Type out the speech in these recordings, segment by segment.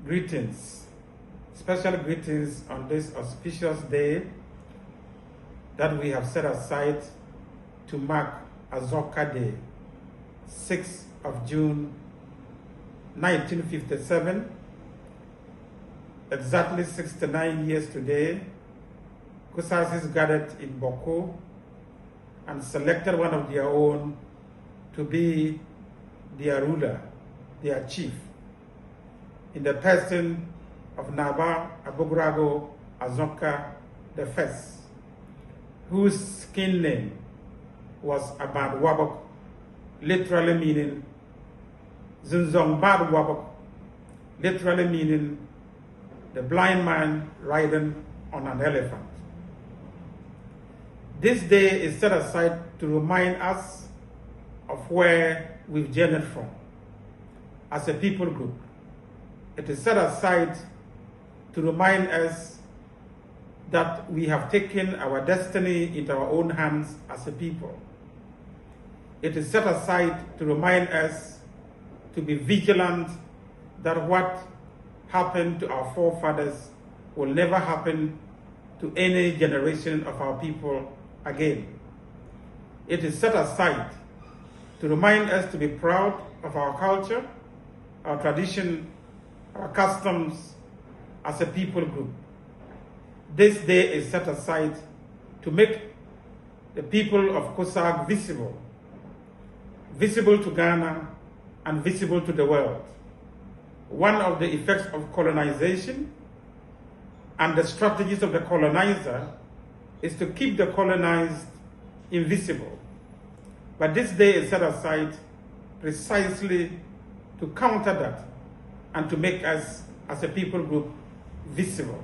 Greetings, special greetings on this auspicious day that we have set aside to mark Azoka Day, 6th of June 1957, exactly 69 years today. Kusasis gathered in Bawku and selected one of their own to be their ruler, their chief, in the person of Naba Abugrago Azoka I, whose skin name was Abad Wabok, literally meaning Zunzong Bad Wabok, literally meaning the blind man riding on an elephant. This day is set aside to remind us of where we've journeyed from as a people group. It is set aside to remind us that we have taken our destiny into our own hands as a people. It is set aside to remind us to be vigilant that what happened to our forefathers will never happen to any generation of our people again. It is set aside to remind us to be proud of our culture, our tradition, our customs as a people group. This day is set aside to make the people of Kosak visible to Ghana and visible to the world. One of the effects of colonization and the strategies of the colonizer is to keep the colonized invisible. But this day is set aside precisely to counter that and to make us, as a people group, visible.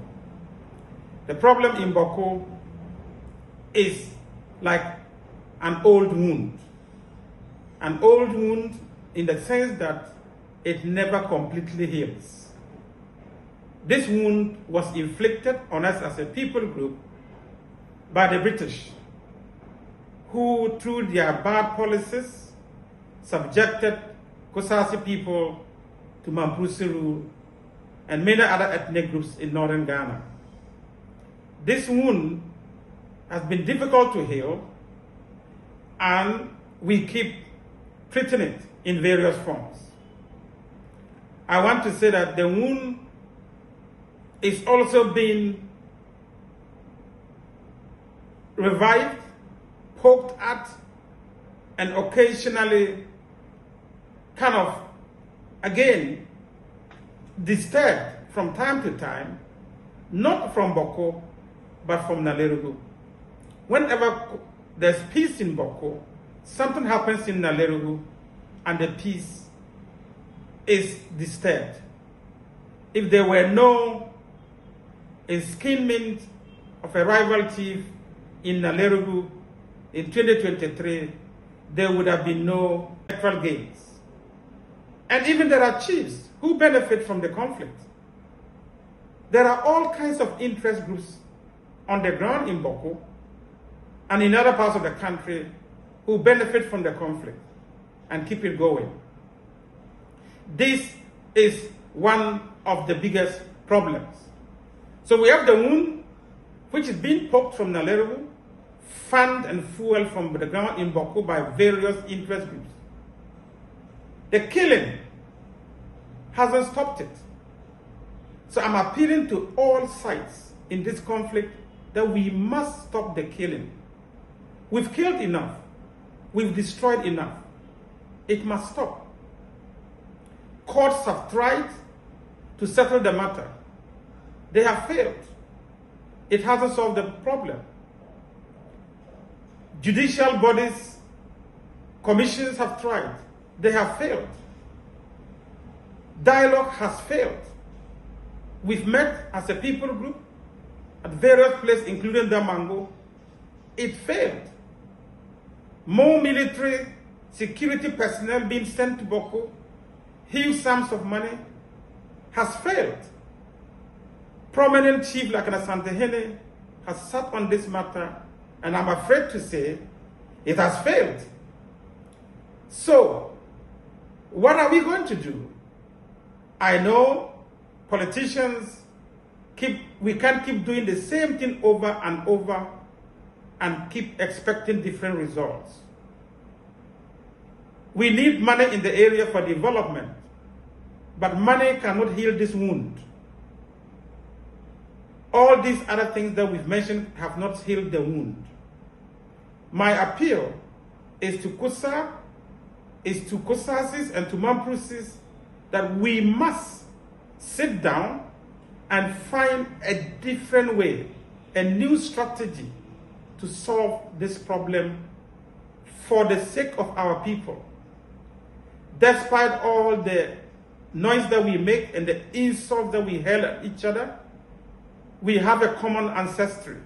The problem in Bawku is like an old wound. An old wound in the sense that it never completely heals. This wound was inflicted on us as a people group by the British, who, through their bad policies, subjected Kosasi people to Mampusi rule and many other ethnic groups in northern Ghana. This wound has been difficult to heal, and we keep treating it in various forms. I want to say that the wound is also being revived, poked at, and occasionally kind of, again, disturbed from time to time, not from Bawku, but from Nalerugu. Whenever there's peace in Bawku, something happens in Nalerugu, and the peace is disturbed. If there were no enskinment of a rival chief in Nalerugu in 2023, there would have been no electoral gains. And even there are chiefs who benefit from the conflict. There are all kinds of interest groups on the ground in Bawku and in other parts of the country who benefit from the conflict and keep it going. This is one of the biggest problems. So we have the wound, which is being poked from Nalerugu, fanned and fueled from the ground in Bawku by various interest groups. The killing hasn't stopped it. So I'm appealing to all sides in this conflict that we must stop the killing. We've killed enough. We've destroyed enough. It must stop. Courts have tried to settle the matter. They have failed. It hasn't solved the problem. Judicial bodies, commissions have tried. They have failed. Dialogue has failed. We've met as a people group at various places, including Damango. It failed. More military security personnel being sent to Bawku, huge sums of money, has failed. Prominent chief like Nasantehene has sat on this matter, and I'm afraid to say it has failed. So, what are we going to do? I know politicians we can't keep doing the same thing over and over and keep expecting different results. We need money in the area for development, but money cannot heal this wound. All these other things that we've mentioned have not healed the wound. My appeal is to Kusa, is to Kusasis and to Mamprusis that we must sit down and find a different way, a new strategy to solve this problem for the sake of our people. Despite all the noise that we make and the insults that we hurl at each other, we have a common ancestry.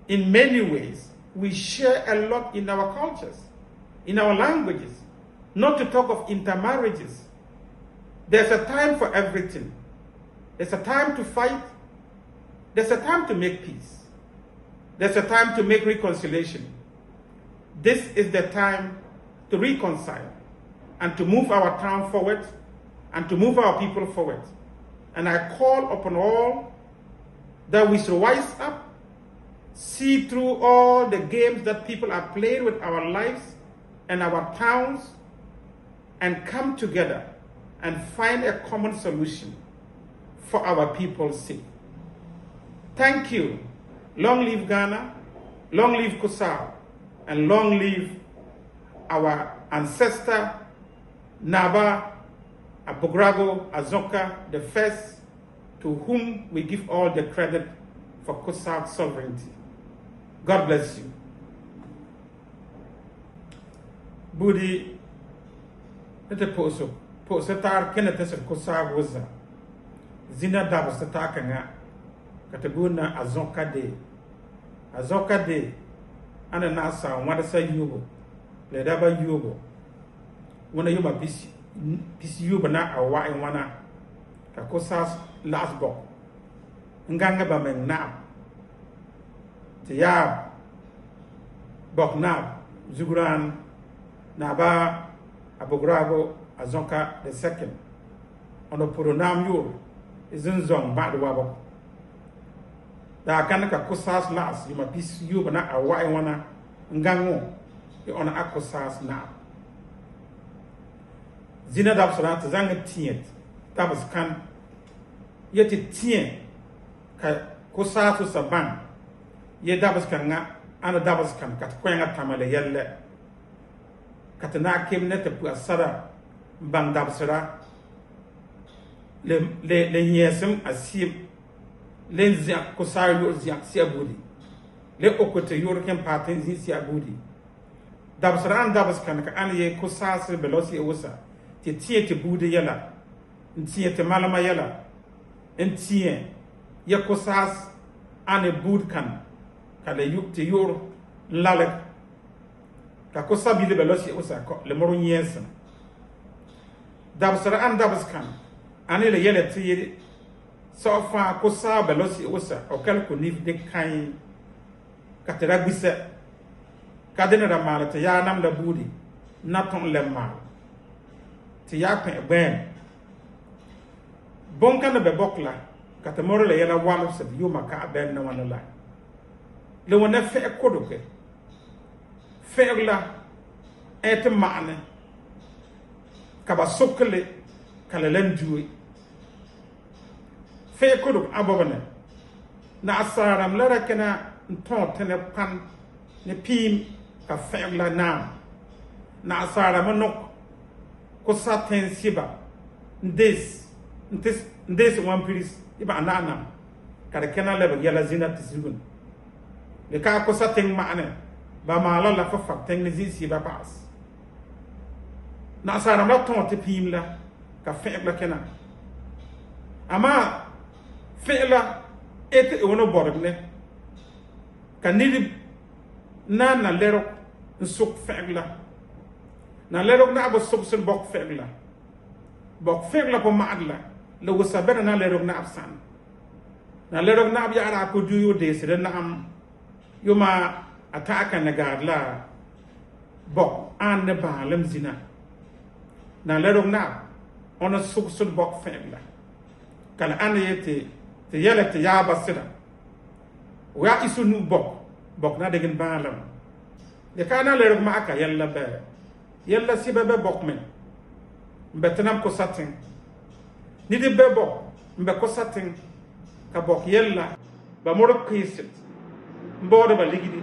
In many ways, we share a lot in our cultures, in our languages, not to talk of intermarriages. There's a time for everything. There's a time to fight. There's a time to make peace. There's a time to make reconciliation. This is the time to reconcile and to move our town forward and to move our people forward. And I call upon all that we should rise up, see through all the games that people are playing with our lives and our towns, and come together and find a common solution for our people's sake. Thank you. Long live Ghana, long live Kusau, and long live our ancestor, Naba, Abogrago, Azoka, the first, to whom we give all the credit for Kusau's sovereignty. God bless you. Budi, ete poso tar kenete se Kusau woza. Zina dabo se takanga kateguna Azoka de. Azoka de ana nasa wada sa yubo. Le daba yubo. Wana yuba pisi yubo na awa en wana ka Kusau's last book. Nganga ba men na. Tiyab bok na Zuguran Naba Abogrago Azoka the second. Ono puronam yur izin zong ba de wabo. Da kan ka Kusau's last yuma pis yuba na awa en wana ngango e ona Kusau's na. Zina dab sura ta zanga tiet tabas kan yeti tien ka Kusau's saban ye dabas kan nga ana dabas kan kat kwenga tamale yelle katna kemne te pu asara bang dabsara le yesem asib len zia Kusau yo zia si abudi le okote yor ken paten zi si abudi dabsara an dabas kan ka an ye Kusau se belosi wosa ti tie te bude yela ntie te malama yela ntie ye Kusau ane bud kan kale yuk te yor lalek ka Kusau bi le belosi wosa ko le moro nyesa dabsara an dabas kan ane le yele te so fa Kusau belosi wosa o kal ko nif de kan katera gbise kadena da mala te ya nam la budi naton le mal te ya pe ben bon kan be bokla katamoro le yela walu se yuma ka ben na wana la le wona fe kodoke fe la et maane kaba sokle kala len juwi fe kodok abobane na asaram la rakena nton tene pan ne pim ka fe la na asaram nok ko saten siba ndes one piece iba nana kada kena leba yala zina tisigun le ka ko saten maane ba mala la fa fakten ne zisi ba pas na saram la ton te pim la ka fe la kena ama fe la ete wono borgne kanidi na lero nsuk fe la na lero na abo sub sun bok fe la po maadla le wosabena na lero na absan na lero na abya ara ko duyo de sire na am yoma ataka na gadla bok an ne balem zina na lero na ona suk sun bok fe la kala ana yete te yele te ya basira wa isu nu bok na degen balam de kana le ma aka yalla be yalla siba be bok men betanam ko satin ni de be bok mbe ko satin ka bok yalla ba moro kisit mbodo ba ligidi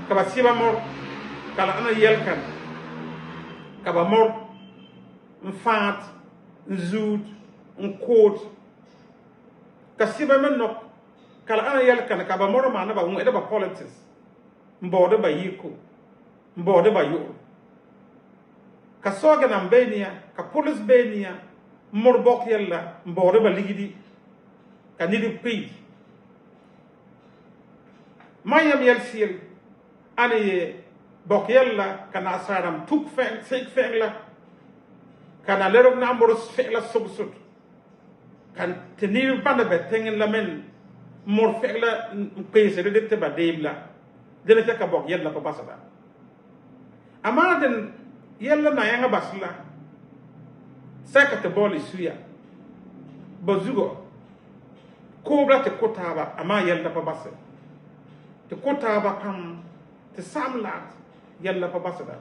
ka ba siba mor kala ana yelkan ka ba mor mfaat nzood nkoot ka siba men nok kala ana yelkan ka ba mor ma na ba ngede ba politics mbodo ba yiko mbodo ba yo ka soga nam benia ka police benia mor bok yalla mbodo ba ligidi ka nidi pi mayam yel sil ana ye bok yalla kana saram tuk fen sek fen la kana lerok na mor fe la subsut kan tenir banda be tengen la men mor fe la pese de te ba debla dele ka bok yalla pa basada amana den yalla na yanga basla saka te boli suya bazugo kobra te kotaba ama yalla pa basada te kotaba kam te samlat yalla pa basada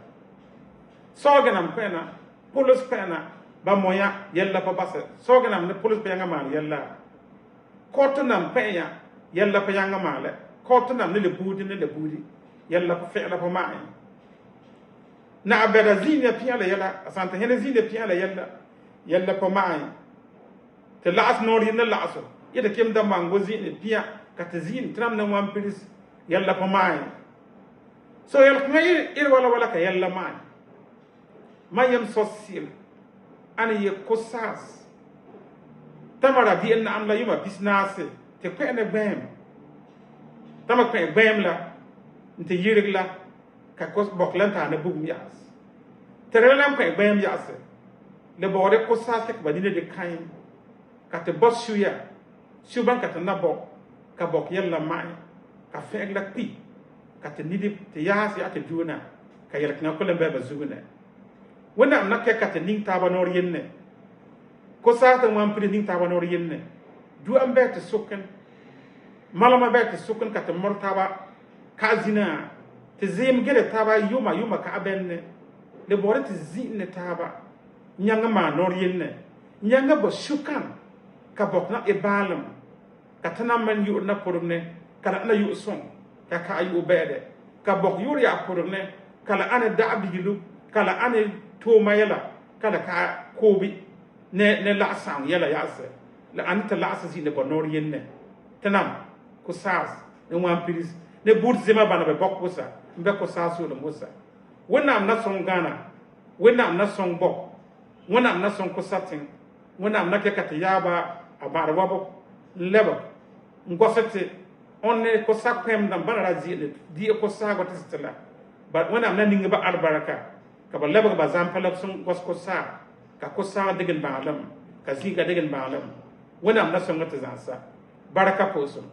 soganam pena police pena ba moya yalla pa basada soganam ne police pena mal yalla kotunam pena yalla pa yanga male kotunam ne le budi yalla pa fe la pa mai na abeda zinia piala yalla asante hene zinia piala yalla pa mai te laas nori na laaso yede kem da mango zini pia kata zini tram na wan pilis yalla pa mai so yalla ngai ir wala ka yalla mai mayam sosil ana ye kosas tamara di en am la yuma bisnase te ko ene bem tamak pe bem la nte yirigla ka kos boklanta na bugum yas terelam pe bem yas le bore kosas te ba dine de kain ka te bosuya suban ka te nabo ka bok yalla mai ka fegla pi ka te nidi te yas ya te duna ka yalla kna ko lembe ba zuguna wona am nakke ka te ning taba nor yenne ko sa ta wan pri ning taba nor yenne du am be te sukken malama be te sukken ka te mortaba ka zina te zem gere taba yuma ka benne le bore te zinne taba nyanga ma nor yenne nyanga ba shukan ka bokna e balam ka tanam man yu na porne kala na yu son ka ayu bede ka bok yuri ya porne kala ana da'bi gilu kala ana to mayala kala ka kobi ne la sang yala yase la anta la asasi ne bonor yenne tanam ko sas ne wan piris ne bur zema bana be bok ko sa mbe ko sasu le musa wona am na son gana wona am na son bok wona am na son ko satin wona am na ke kata yaba abar wabo leba ngosete onne ko sakwem dam bana razile di ko sago testela ba wona am na ninga ba albaraka ka ba leba ba zampala sun gosko sa ka ko sa degen balam ka ziga degen balam wona am na son ngata zansa baraka poso